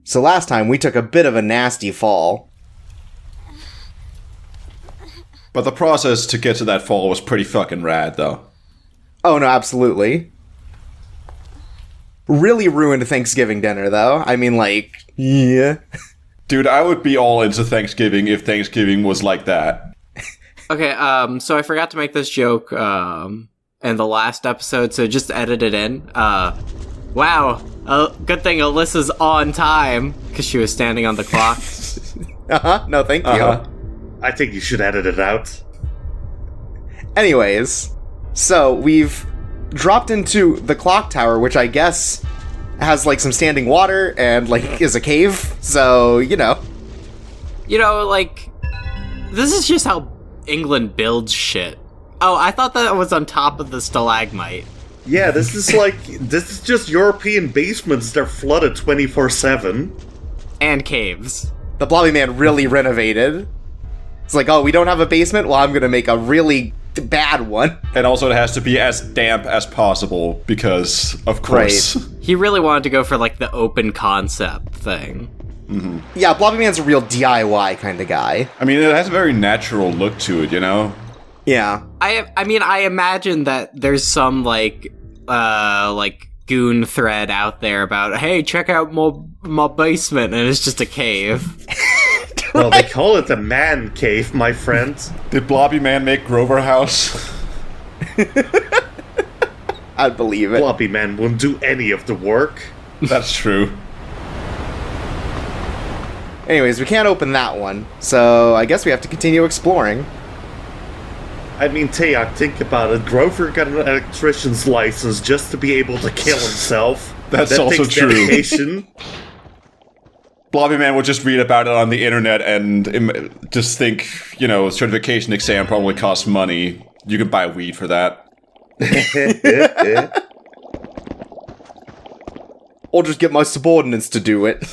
So last time we took a bit of a nasty fall. But the process to get to that fall was pretty fucking rad, though. Oh, no, absolutely. Really ruined Thanksgiving dinner, though. I mean, like, yeah. Dude, I would be all into Thanksgiving if Thanksgiving was like that. Okay, so I forgot to make this joke, in the last episode, so just edit it in. Wow, good thing Alyssa's on time, because she was standing on the clock. No, thank you. I think you should edit it out. Anyways, so we've dropped into the clock tower, which I guess has, like, some standing water and, like, is a cave, so, You know, like, this is just how England builds shit. Oh, I thought that was on top of the stalagmite. Yeah, this is just European basements. They're flooded 24/7. And caves. The Blobby Man really renovated. It's like, oh, we don't have a basement? Well, I'm gonna make a really bad one. And also it has to be as damp as possible, because, of course. Right. He really wanted to go for, like, the open concept thing. Mm-hmm. Yeah, Blobby Man's a real DIY kind of guy. I mean, it has a very natural look to it, you know? Yeah. I mean, I imagine that there's some, like goon thread out there about, hey, check out my basement, and it's just a cave. Well, they call it a man cave, my friend. Did Blobby Man make Grover House? I'd believe it. Blobby Man wouldn't do any of the work. That's true. Anyways, we can't open that one, so I guess we have to continue exploring. I mean, Taeyok, think about it. Grover got an electrician's license just to be able to kill himself. That's that also takes true. Dedication. Blobby Man would just read about it on the internet and just think, certification exam probably costs money. You can buy weed for that. Or just get my subordinates to do it.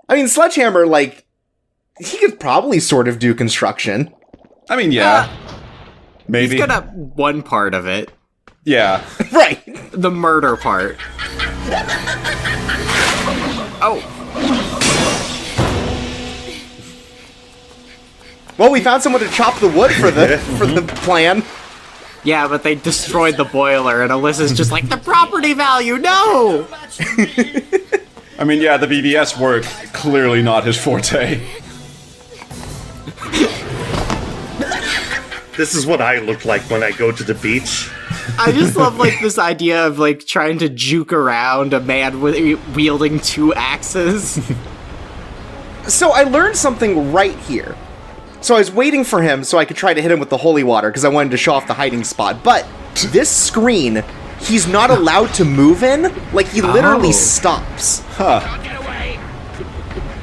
I mean, Sledgehammer, like, he could probably sort of do construction. I mean, yeah. Maybe. He's good at one part of it. Yeah. Right. The murder part. Oh. Well, we found someone to chop the wood for the plan. Yeah, but they destroyed the boiler, and Alyssa's just like, the property value, no! I mean, yeah, the BBS work, clearly not his forte. This is what I look like when I go to the beach. I just love, like, this idea of, like, trying to juke around a man wielding 2 axes. So I learned something right here. So I was waiting for him so I could try to hit him with the holy water because I wanted to show off the hiding spot. But this screen, he's not allowed to move in. Like, he literally stops. Huh.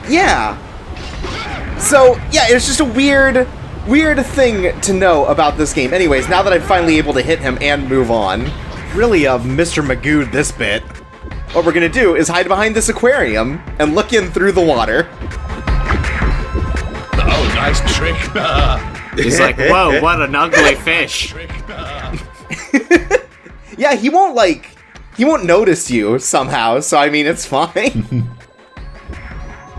Yeah. So, yeah, it's just a weird thing to know about this game. Anyways, now that I'm finally able to hit him and move on, really, Mr. Magoo this bit, what we're gonna do is hide behind this aquarium and look in through the water. Oh, nice trick. He's like, whoa, what an ugly fish. Yeah, he won't notice you somehow, so I mean, it's fine.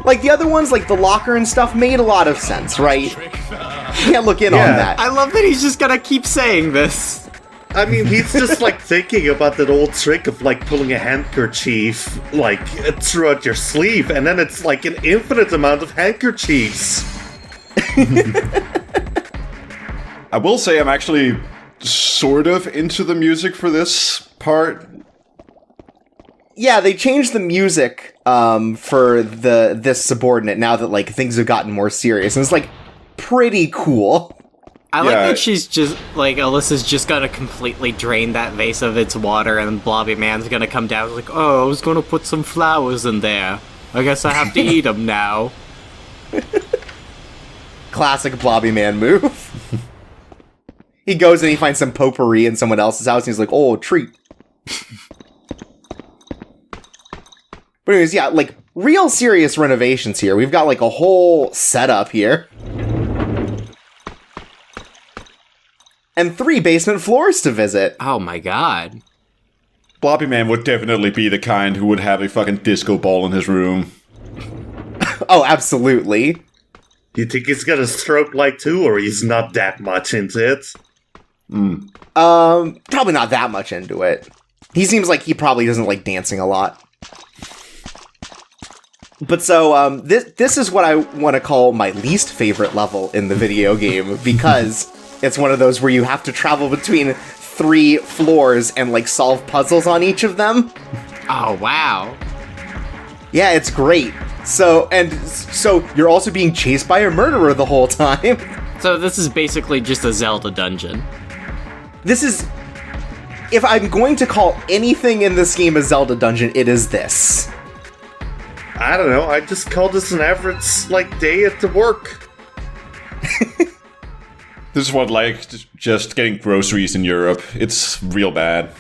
Like, the other ones, like the locker and stuff, made a lot of sense, right? You can't look in on that. I love that he's just gonna keep saying this. I mean, he's just, like, thinking about that old trick of, like, pulling a handkerchief, like, throughout your sleeve, and then it's, like, an infinite amount of handkerchiefs. I will say I'm actually sort of into the music for this part. Yeah, they changed the music for this subordinate now that, like, things have gotten more serious, and it's, like, pretty cool. I like that she's just, like, Alyssa's just gonna completely drain that vase of its water, and Blobby Man's gonna come down like, oh, I was gonna put some flowers in there. I guess I have to eat them now. Classic Blobby Man move. He goes and he finds some potpourri in someone else's house, and he's like, oh, treat. But anyways, yeah, like, real serious renovations here. We've got, like, a whole setup here. And 3 basement floors to visit. Oh my god. Blobby Man would definitely be the kind who would have a fucking disco ball in his room. Oh, absolutely. You think he's got a stroke like too, or he's not that much into it? Probably not that much into it. He seems like he probably doesn't like dancing a lot. But so, this is what I want to call my least favorite level in the video game, because it's one of those where you have to travel between 3 floors and, like, solve puzzles on each of them. Oh, wow. Yeah, it's great. So you're also being chased by a murderer the whole time. So this is basically just a Zelda dungeon. This is... If I'm going to call anything in this game a Zelda dungeon, it is this. I don't know, I just call this an average, like, day at the work. This is what, like, just getting groceries in Europe. It's real bad.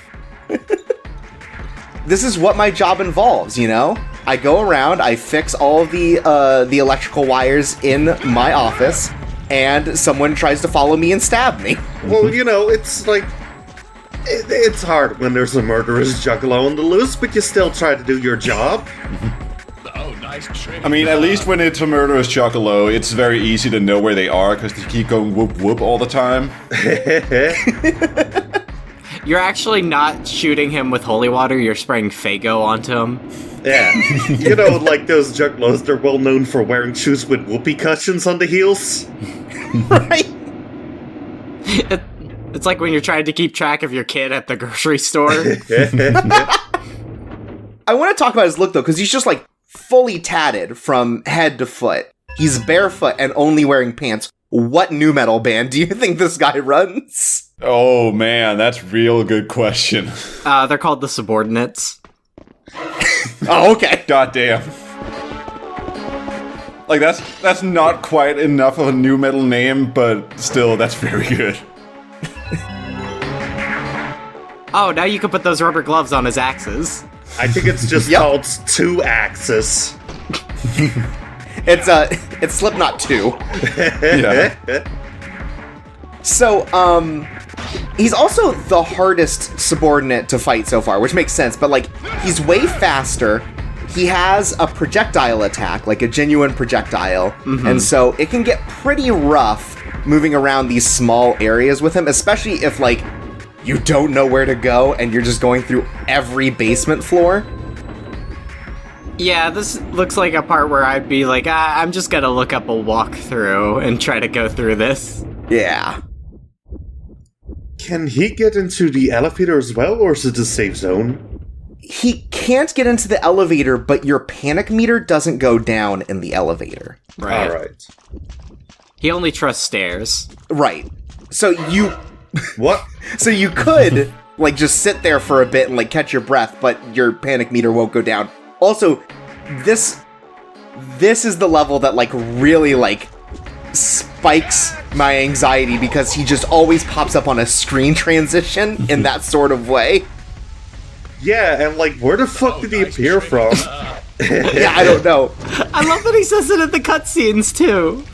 This is what my job involves, you know? I go around, I fix all of the electrical wires in my office, and someone tries to follow me and stab me. Well, you know, it's like... It's hard when there's a murderous juggalo on the loose, but you still try to do your job. I mean, at least when it's a murderous juggalo, it's very easy to know where they are, because they keep going whoop whoop all the time. You're actually not shooting him with holy water, you're spraying Faygo onto him. Yeah. You know, like those juggalos, they're well known for wearing shoes with whoopee cushions on the heels. Right? It's like when you're trying to keep track of your kid at the grocery store. I want to talk about his look, though, because he's just, like, fully tatted from head to foot. He's barefoot and only wearing pants. What nu metal band do you think this guy runs? Oh, man, that's real good question. They're called the Subordinates. Oh, okay. Goddamn. Like, that's not quite enough of a new metal name, but still, that's very good. Oh, now you can put those rubber gloves on his axes. I think it's just called 2 axis. It's Slipknot 2. Yeah. So, he's also the hardest subordinate to fight so far, which makes sense, but, like, he's way faster. He has a projectile attack, like a genuine projectile, and so it can get pretty rough moving around these small areas with him, especially if, like, you don't know where to go and you're just going through every basement floor. Yeah, this looks like a part where I'd be like, I'm just gonna look up a walkthrough and try to go through this. Yeah. Can he get into the elevator as well, or is it a safe zone? He can't get into the elevator, but your panic meter doesn't go down in the elevator. Right. Alright. He only trusts stairs. Right. So you... What? So you could, like, just sit there for a bit and, like, catch your breath, but your panic meter won't go down. Also, this is the level that, like, really, like, spikes my anxiety, because he just always pops up on a screen transition in that sort of way. Yeah, and like, where the fuck did he appear from? Yeah, I don't know. I love that he says it in the cutscenes, too.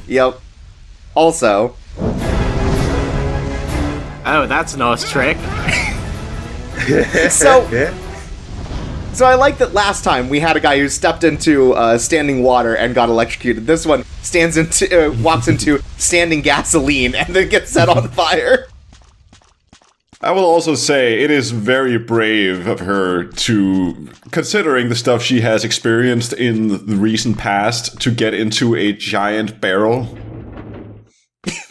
Yep. Also... Oh, that's no trick. So I like that last time we had a guy who stepped into standing water and got electrocuted. This one walks into standing gasoline and then gets set on fire. I will also say it is very brave of her to, considering the stuff she has experienced in the recent past, to get into a giant barrel.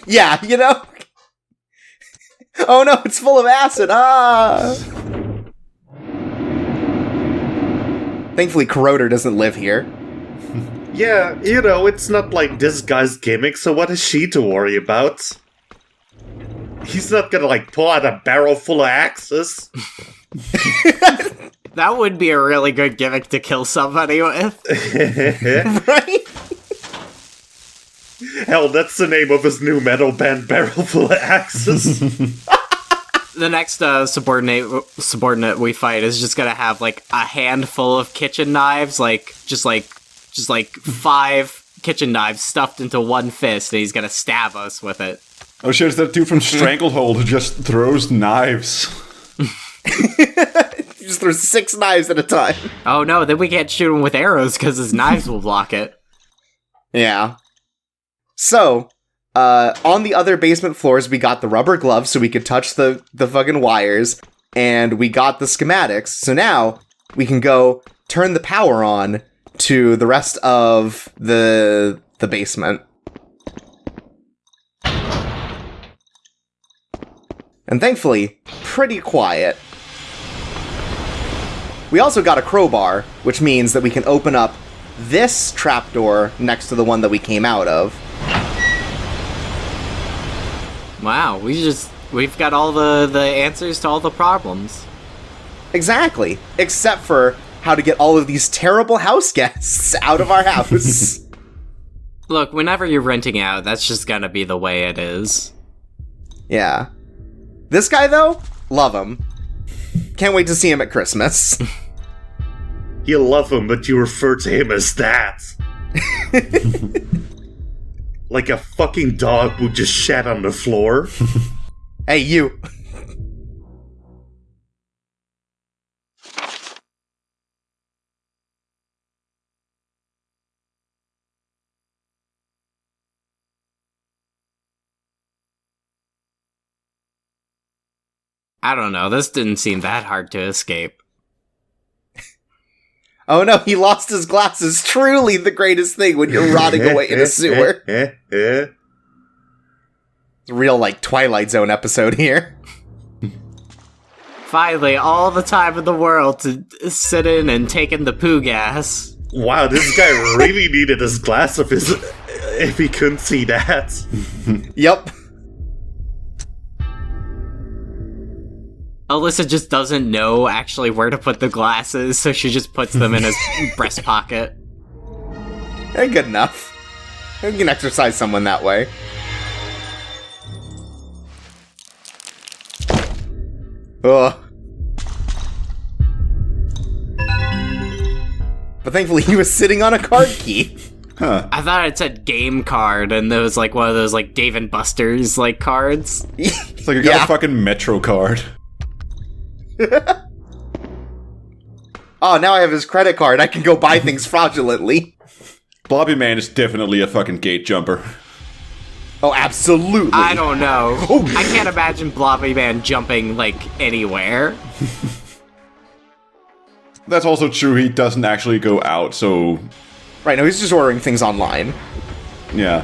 Yeah, you know? Oh no, it's full of acid! Ah! Thankfully, Corroder doesn't live here. Yeah, you know, it's not like this guy's gimmick, so what is she to worry about? He's not gonna, like, pull out a barrel full of axes. That would be a really good gimmick to kill somebody with. Right? Hell, that's the name of his new metal band, Barrel Full of Axes. The next subordinate we fight is just gonna have, like, a handful of kitchen knives, like, just like 5 kitchen knives stuffed into one fist, and he's gonna stab us with it. Oh shit, it's that dude from Stranglehold who just throws knives. You just throw 6 knives at a time. Oh no, then we can't shoot him with arrows because his knives will block it. Yeah. So, on the other basement floors, we got the rubber gloves so we could touch the fucking wires, and we got the schematics. So now we can go turn the power on to the rest of the basement. And thankfully, pretty quiet. We also got a crowbar, which means that we can open up this trapdoor next to the one that we came out of. Wow, we've got all the answers to all the problems. Exactly. Except for how to get all of these terrible house guests out of our house. Look, whenever you're renting out, that's just gonna be the way it is. Yeah. This guy, though, love him. Can't wait to see him at Christmas. You love him, but you refer to him as that. Like a fucking dog who just shat on the floor. Hey, you. I don't know, this didn't seem that hard to escape. Oh no, he lost his glasses. Truly the greatest thing when you're rotting away in a sewer. It's a real, like, Twilight Zone episode here. Finally, all the time in the world to sit in and take in the poo gas. Wow, this guy really needed his glass if he couldn't see that. Yep. Alyssa just doesn't know actually where to put the glasses, so she just puts them in his breast pocket. They're good enough. You can exercise someone that way. Ugh. But thankfully he was sitting on a card key. Huh. I thought it said game card, and there was like one of those like Dave and Buster's like cards. It's like I got a fucking Metro card. Oh, now I have his credit card. I can go buy things fraudulently. Blobby Man is definitely a fucking gate jumper. Oh, absolutely. I don't know. I can't imagine Blobby Man jumping like anywhere. That's also true, he doesn't actually go out, so... Right, no, he's just ordering things online. Yeah.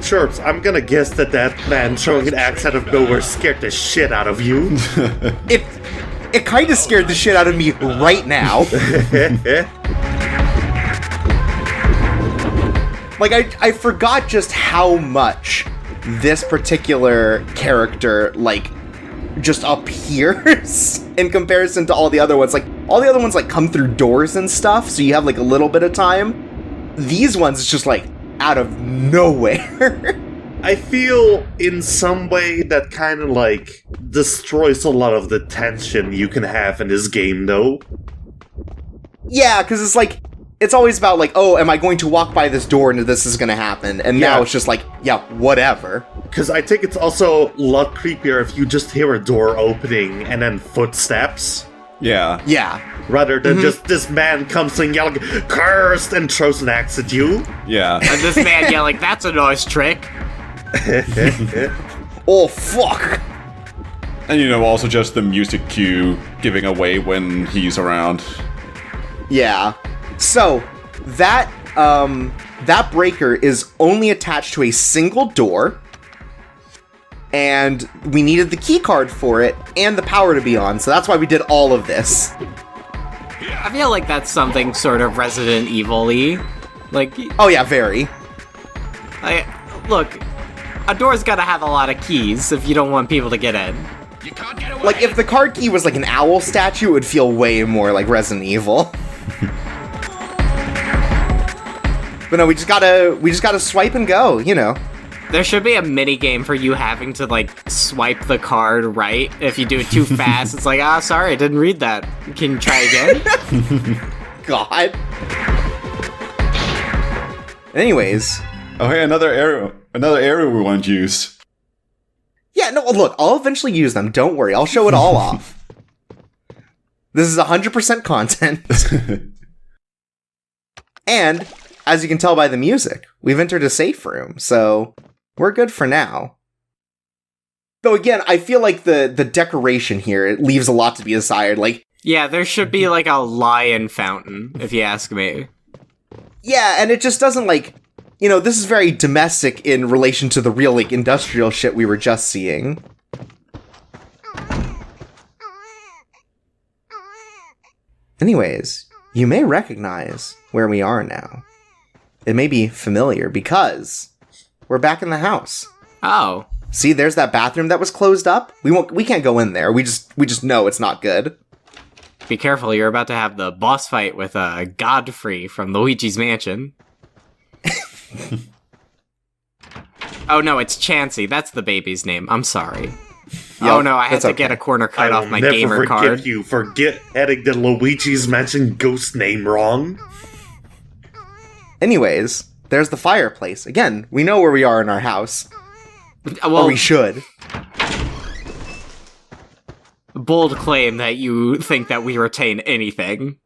Sure, I'm gonna guess that man showing an axe out of nowhere scared the shit out of you. It kind of scared the shit out of me right now. Like, I forgot just how much this particular character, like, just appears in comparison to all the other ones. Like, all the other ones, like, come through doors and stuff, so you have, like, a little bit of time. These ones, it's just, like, out of nowhere. I feel in some way that kind of like destroys a lot of the tension you can have in this game, though. Yeah, because it's like, it's always about like, oh, am I going to walk by this door and this is going to happen? And now it's just like, yeah, whatever. Because I think it's also a lot creepier if you just hear a door opening and then footsteps. Yeah. Yeah. Rather than just this man comes in yelling, "Cursed!" and throws an axe at you. Yeah. And this man yelling, "That's a nice trick." Oh, fuck. And you know, also just the music cue giving away when he's around. Yeah. So, that breaker is only attached to a single door. And we needed the key card for it and the power to be on, so that's why we did all of this. I feel like that's something sort of Resident Evil-y. Like, oh yeah, very. Look, a door's gotta have a lot of keys if you don't want people to get in. You can't get away. Like, if the card key was like an owl statue, it would feel way more like Resident Evil. But no, we just gotta swipe and go, you know. There should be a mini game for you having to, like, swipe the card right. If you do it too fast, it's like, sorry, I didn't read that. Can you try again? God. Anyways. Oh, hey, another arrow we want to use. Yeah, no, look, I'll eventually use them. Don't worry, I'll show it all off. This is 100% content. And, as you can tell by the music, we've entered a safe room, so we're good for now. Though again, I feel like the decoration here, it leaves a lot to be desired. Like, Yeah, there should be like a lion fountain, if you ask me. yeah, and it just doesn't like, you know, this is very domestic in relation to the real like industrial shit we were just seeing. Anyways, you may recognize where we are now. It may be familiar because we're back in the house. Oh. See, there's that bathroom that was closed up. We can't go in there. We just know it's not good. Be careful, you're about to have the boss fight with Godfrey from Luigi's Mansion. Oh no, it's Chansey. That's the baby's name. I'm sorry. Oh no, I had to get a corner cut off my gamer card. I will never forgive you for getting the Luigi's Mansion ghost name wrong. Anyways, there's the fireplace. Again, we know where we are in our house. Well, or we should. Bold claim that you think that we retain anything.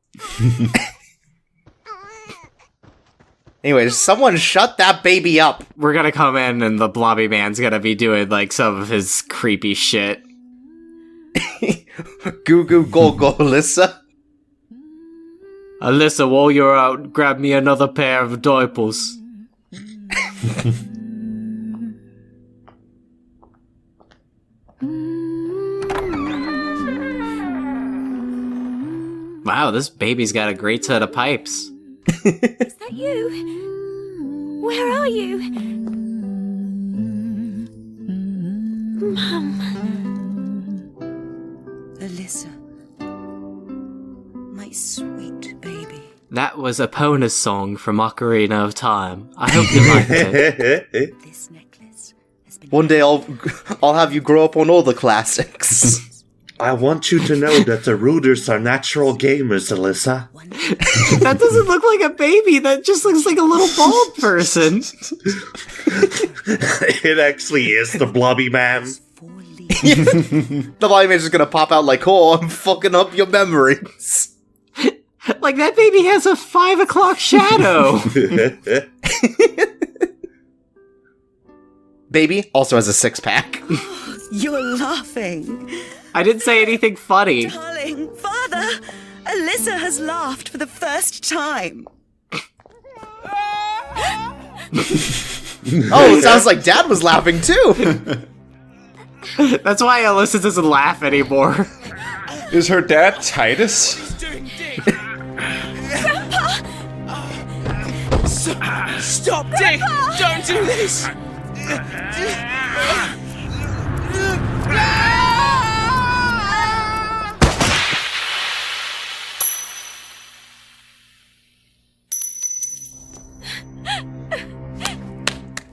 Anyways, someone shut that baby up. We're gonna come in and the Blobby Man's gonna be doing, like, some of his creepy shit. Goo goo go go, Alyssa. Alyssa, while you're out, grab me another pair of diapers. Wow, this baby's got a great set of pipes. Is that you? Where are you? Mum. Alyssa. My sweet baby. That was Epona's song from Ocarina of Time. I hope you liked it. This necklace has been... One day I'll have you grow up on all the classics. I want you to know that the Rooters are natural gamers, Alyssa. That doesn't look like a baby. That just looks like a little bald person. It actually is the Blobby Man. The Blobby Man's just gonna pop out like, oh, I'm fucking up your memories. Like, that baby has a 5 o'clock shadow. Baby also has a 6-pack. You're laughing. I didn't say anything funny. Darling, Father, Alyssa has laughed for the first time. Oh, it sounds like Dad was laughing too. That's why Alyssa doesn't laugh anymore. Is her dad Titus? Stop, Dick! Don't do this!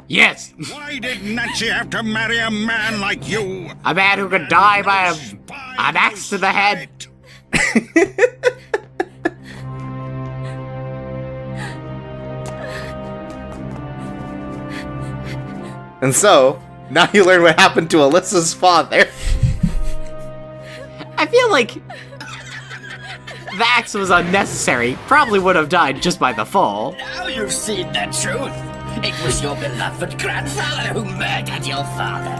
Yes! Why did Nancy have to marry a man like you? A man who could die by an axe to the head. And so, now you learn what happened to Alyssa's father. I feel like the axe was unnecessary. Probably would have died just by the fall. Now you've seen the truth. It was your beloved grandfather who murdered your father.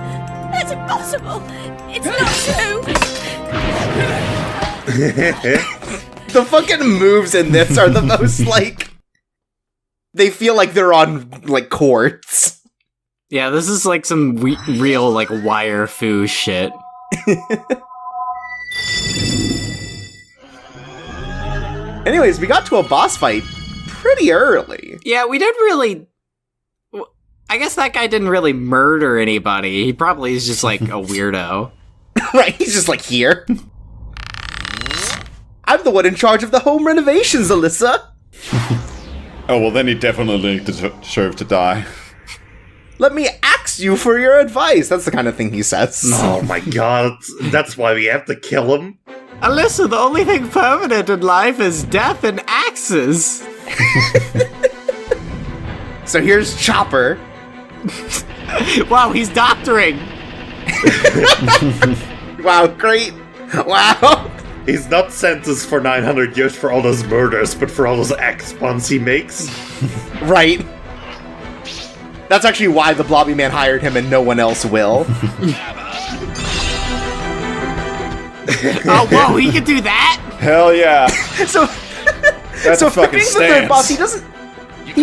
That's impossible. It's not true. The fucking moves in this are the most, like... They feel like they're on, like, courts. Yeah, this is like some real, like, wire foo shit. Anyways, we got to a boss fight pretty early. Yeah, we didn't really... I guess that guy didn't really murder anybody. He probably is just, like, a weirdo. Right, he's just, like, here. I'm the one in charge of the home renovations, Alyssa. Oh, well, then he definitely deserved to die. Let me ask you for your advice. That's the kind of thing he says. Oh my god, that's why we have to kill him. Alyssa, the only thing permanent in life is death and axes. So here's Chopper. Wow, he's doctoring. Wow, great. Wow. He's not sentenced for 900 years for all those murders, but for all those X puns he makes. Right. That's actually why the Blobby Man hired him and no one else will. Oh, whoa, he can do that? Hell yeah. So, That's so a for fucking being the third stance. boss, he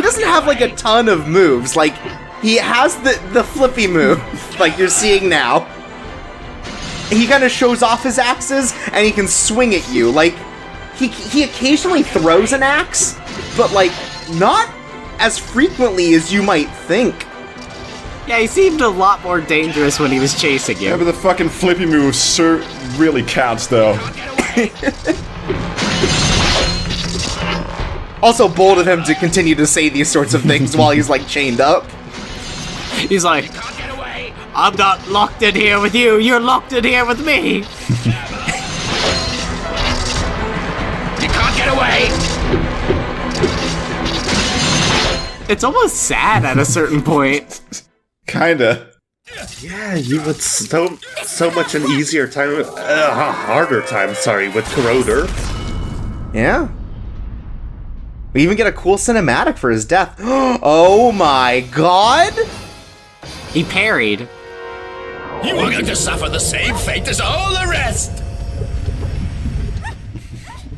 doesn't have like a ton of moves. Like, he has the flippy move, like you're seeing now. He kind of shows off his axes, and he can swing at you. Like, he occasionally throws an axe, but like, not as frequently as you might think. Yeah, he seemed a lot more dangerous when he was chasing Yeah, you. but the fucking flippy move really counts, though. Also bold of him to continue to say these sorts of things while he's like chained up. He's like, I'm not locked in here with you, you're locked in here with me. You can't get away! It's almost sad at a certain point. Kinda. Yeah, you would so much an easier time, harder time, sorry, with Corroder. Yeah. We even get a cool cinematic for his death. Oh my god! He parried. You are going to suffer the same fate as all the rest!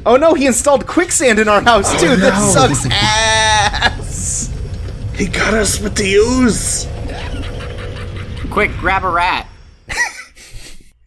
Oh no, he installed quicksand in our house too! This sucks ass! He got us with the ooze! Quick, grab a rat.